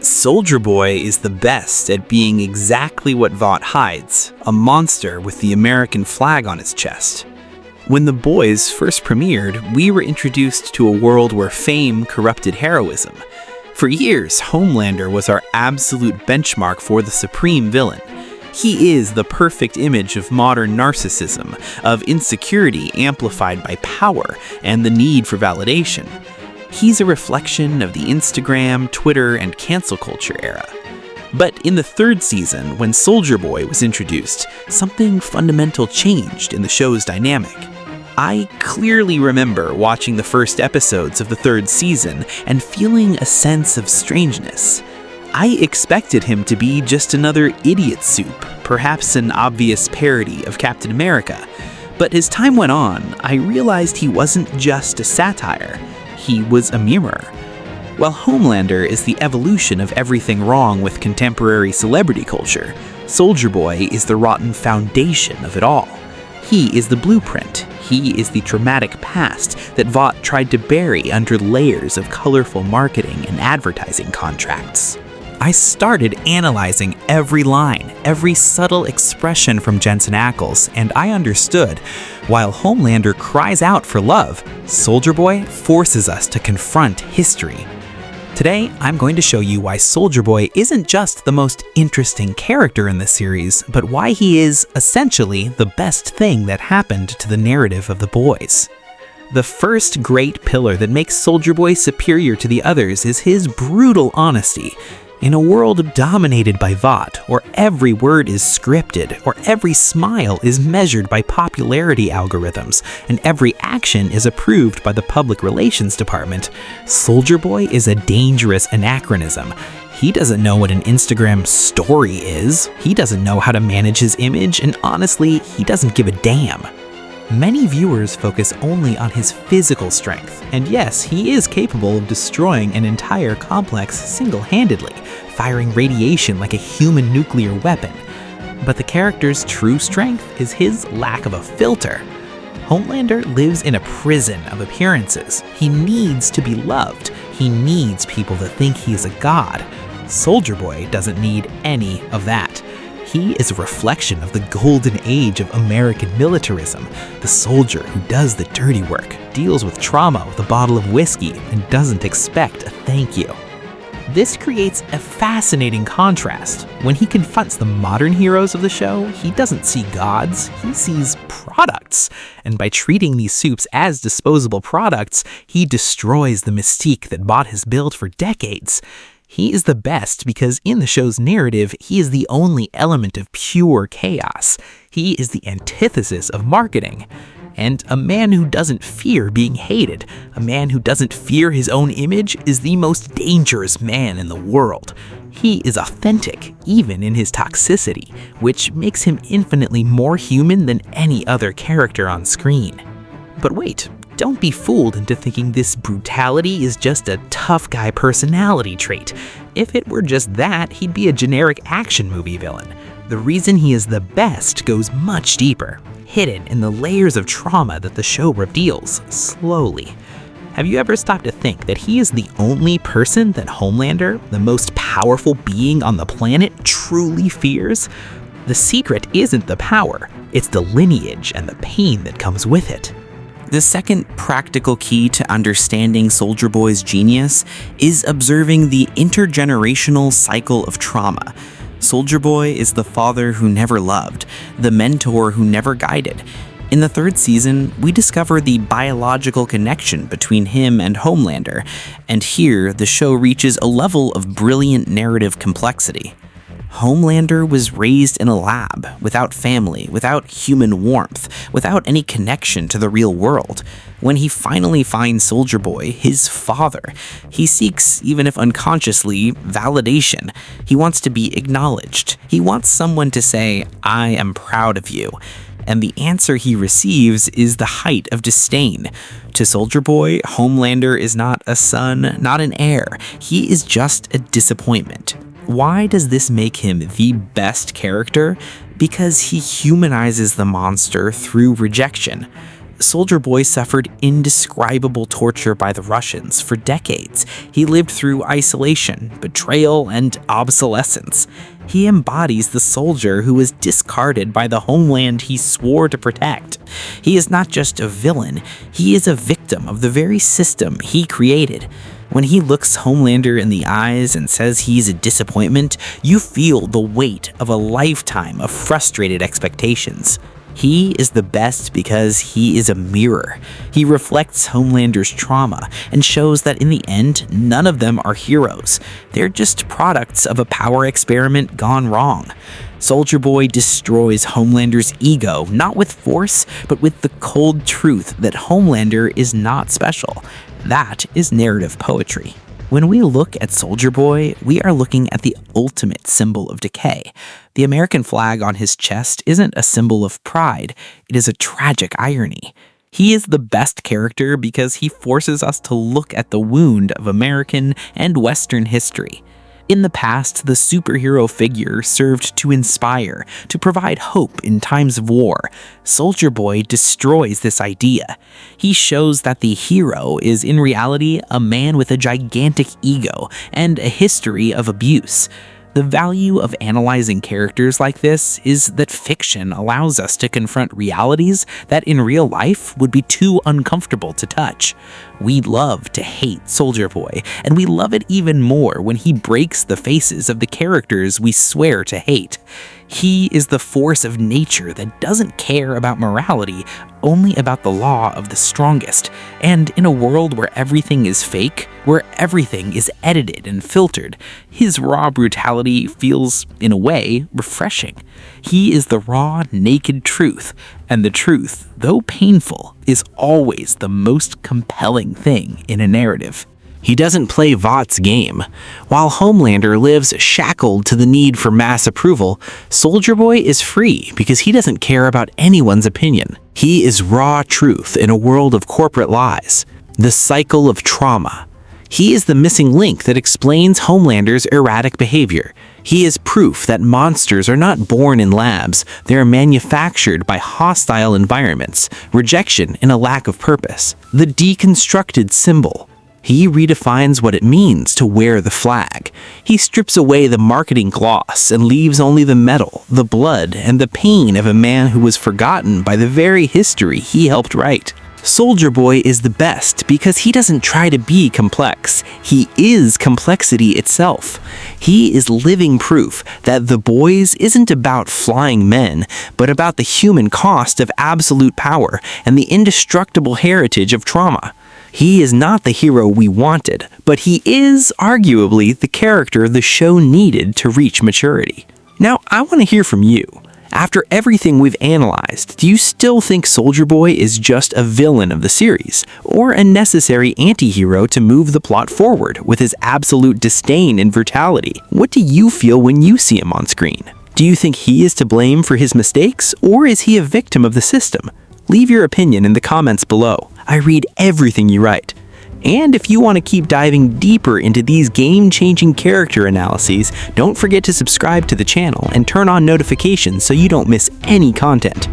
Soldier Boy is the best at being exactly what Vought hides, a monster with the American flag on his chest. When The Boys first premiered, we were introduced to a world where fame corrupted heroism. For years, Homelander was our absolute benchmark for the supreme villain. He is the perfect image of modern narcissism, of insecurity amplified by power and the need for validation. He's a reflection of the Instagram, Twitter, and cancel culture era. But in the third season, when Soldier Boy was introduced, something fundamental changed in the show's dynamic. I clearly remember watching the first episodes of the third season and feeling a sense of strangeness. I expected him to be just another idiot soup, perhaps an obvious parody of Captain America. But as time went on, I realized he wasn't just a satire. He was a mirror. While Homelander is the evolution of everything wrong with contemporary celebrity culture, Soldier Boy is the rotten foundation of it all. He is the blueprint. He is the traumatic past that Vought tried to bury under layers of colorful marketing and advertising contracts. I started analyzing every line, every subtle expression from Jensen Ackles, and I understood. While Homelander cries out for love, Soldier Boy forces us to confront history. Today, I'm going to show you why Soldier Boy isn't just the most interesting character in the series, but why he is, essentially, the best thing that happened to the narrative of The Boys. The first great pillar that makes Soldier Boy superior to the others is his brutal honesty. In a world dominated by Vought, where every word is scripted, where every smile is measured by popularity algorithms, and every action is approved by the public relations department, Soldier Boy is a dangerous anachronism. He doesn't know what an Instagram story is, he doesn't know how to manage his image, and honestly, he doesn't give a damn. Many viewers focus only on his physical strength, and yes, he is capable of destroying an entire complex single-handedly, firing radiation like a human nuclear weapon. But the character's true strength is his lack of a filter. Homelander lives in a prison of appearances. He needs to be loved. He needs people to think he is a god. Soldier Boy doesn't need any of that. He is a reflection of the golden age of American militarism, the soldier who does the dirty work, deals with trauma with a bottle of whiskey, and doesn't expect a thank you. This creates a fascinating contrast. When he confronts the modern heroes of the show, he doesn't see gods, he sees products. And by treating these soups as disposable products, he destroys the mystique that Vought has built for decades. He is the best because in the show's narrative, he is the only element of pure chaos. He is the antithesis of marketing. And a man who doesn't fear being hated, a man who doesn't fear his own image, is the most dangerous man in the world. He is authentic, even in his toxicity, which makes him infinitely more human than any other character on screen. But wait, don't be fooled into thinking this brutality is just a tough guy personality trait. If it were just that, he'd be a generic action movie villain. The reason he is the best goes much deeper, hidden in the layers of trauma that the show reveals slowly. Have you ever stopped to think that he is the only person that Homelander, the most powerful being on the planet, truly fears? The secret isn't the power, it's the lineage and the pain that comes with it. The second practical key to understanding Soldier Boy's genius is observing the intergenerational cycle of trauma. Soldier Boy is the father who never loved, the mentor who never guided. In the third season, we discover the biological connection between him and Homelander, and here the show reaches a level of brilliant narrative complexity. Homelander was raised in a lab, without family, without human warmth, without any connection to the real world. When he finally finds Soldier Boy, his father, he seeks, even if unconsciously, validation. He wants to be acknowledged. He wants someone to say, "I am proud of you." And the answer he receives is the height of disdain. To Soldier Boy, Homelander is not a son, not an heir. He is just a disappointment. Why does this make him the best character? Because he humanizes the monster through rejection. Soldier Boy suffered indescribable torture by the Russians for decades. He lived through isolation, betrayal, and obsolescence. He embodies the soldier who was discarded by the homeland he swore to protect. He is not just a villain, he is a victim of the very system he created. When he looks Homelander in the eyes and says he's a disappointment, you feel the weight of a lifetime of frustrated expectations. He is the best because he is a mirror. He reflects Homelander's trauma and shows that in the end, none of them are heroes. They're just products of a power experiment gone wrong. Soldier Boy destroys Homelander's ego, not with force, but with the cold truth that Homelander is not special. That is narrative poetry. When we look at Soldier Boy, we are looking at the ultimate symbol of decay. The American flag on his chest isn't a symbol of pride, it is a tragic irony. He is the best character because he forces us to look at the wound of American and Western history. In the past, the superhero figure served to inspire, to provide hope in times of war. Soldier Boy destroys this idea. He shows that the hero is in reality a man with a gigantic ego and a history of abuse. The value of analyzing characters like this is that fiction allows us to confront realities that in real life would be too uncomfortable to touch. We love to hate Soldier Boy, and we love it even more when he breaks the faces of the characters we swear to hate. He is the force of nature that doesn't care about morality, only about the law of the strongest. And in a world where everything is fake, where everything is edited and filtered, his raw brutality feels, in a way, refreshing. He is the raw, naked truth, and the truth, though painful, is always the most compelling thing in a narrative. He doesn't play Vought's game. While Homelander lives shackled to the need for mass approval, Soldier Boy is free because he doesn't care about anyone's opinion. He is raw truth in a world of corporate lies. The cycle of trauma. He is the missing link that explains Homelander's erratic behavior. He is proof that monsters are not born in labs, they are manufactured by hostile environments, rejection and a lack of purpose. The deconstructed symbol. He redefines what it means to wear the flag. He strips away the marketing gloss and leaves only the metal, the blood, and the pain of a man who was forgotten by the very history he helped write. Soldier Boy is the best because he doesn't try to be complex. He is complexity itself. He is living proof that The Boys isn't about flying men, but about the human cost of absolute power and the indestructible heritage of trauma. He is not the hero we wanted, but he is arguably the character the show needed to reach maturity. Now, I want to hear from you. After everything we've analyzed, do you still think Soldier Boy is just a villain of the series, or a necessary anti-hero to move the plot forward with his absolute disdain and brutality? What do you feel when you see him on screen? Do you think he is to blame for his mistakes, or is he a victim of the system? Leave your opinion in the comments below. I read everything you write. And if you want to keep diving deeper into these game-changing character analyses, don't forget to subscribe to the channel and turn on notifications so you don't miss any content.